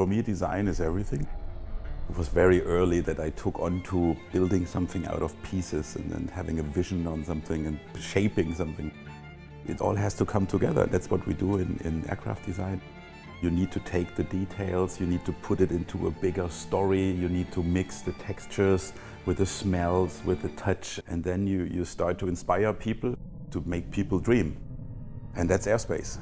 For me, design is everything. It was very early that I took on to building something out of pieces and then having a vision on something and shaping something. It all has to come together. That's what we do in aircraft design. You need to take the details, you need to put it into a bigger story, you need to mix the textures with the smells, with the touch, and then you start to inspire people, to make people dream. And that's Airspace.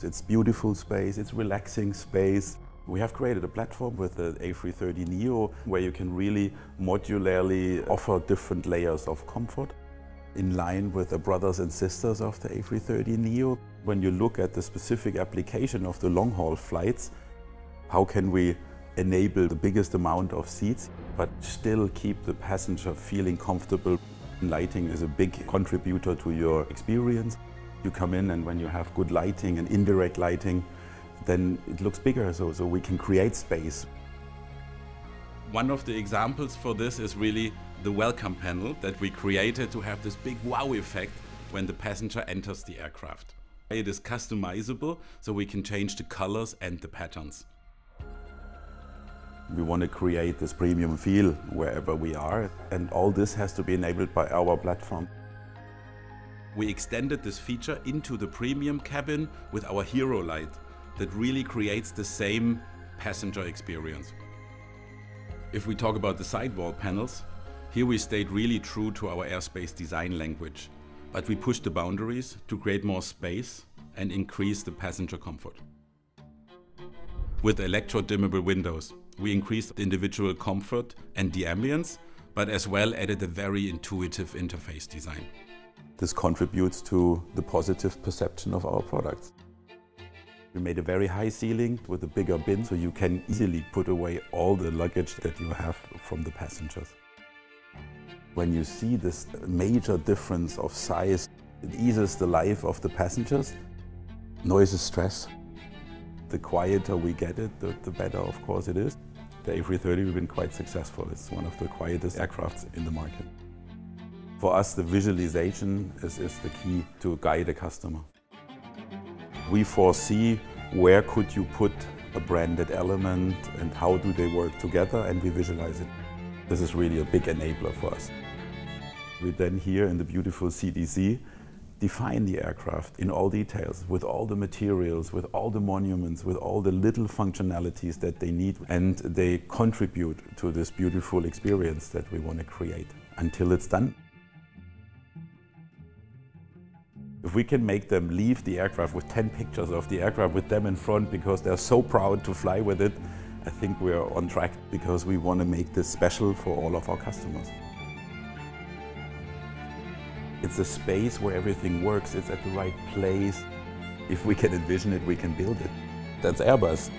It's beautiful space, it's relaxing space. We have created a platform with the A330neo where you can really modularly offer different layers of comfort in line with the brothers and sisters of the A330neo. When you look at the specific application of the long-haul flights, how can we enable the biggest amount of seats but still keep the passenger feeling comfortable? Lighting is a big contributor to your experience. You come in and when you have good lighting and indirect lighting, then it looks bigger, so we can create space. One of the examples for this is really the welcome panel that we created to have this big wow effect when the passenger enters the aircraft. It is customizable, so we can change the colors and the patterns. We want to create this premium feel wherever we are, and all this has to be enabled by our platform. We extended this feature into the premium cabin with our Hero light that really creates the same passenger experience. If we talk about the sidewall panels, here we stayed really true to our Airspace design language, but we pushed the boundaries to create more space and increase the passenger comfort. With electro-dimmable windows, we increased individual comfort and the ambience, but as well added a very intuitive interface design. This contributes to the positive perception of our products. We made a very high ceiling with a bigger bin, so you can easily put away all the luggage that you have from the passengers. When you see this major difference of size, it eases the life of the passengers. Noise is stress. The quieter we get it, the better of course it is. The A330 we've been quite successful. It's one of the quietest aircrafts in the market. For us, the visualization is the key to guide a customer. We foresee where could you put a branded element and how do they work together, and we visualize it. This is really a big enabler for us. We then here in the beautiful CDC define the aircraft in all details, with all the materials, with all the monuments, with all the little functionalities that they need, and they contribute to this beautiful experience that we want to create until it's done. If we can make them leave the aircraft with 10 pictures of the aircraft with them in front because they're so proud to fly with it, I think we're on track, because we want to make this special for all of our customers. It's a space where everything works, it's at the right place. If we can envision it, we can build it. That's Airbus.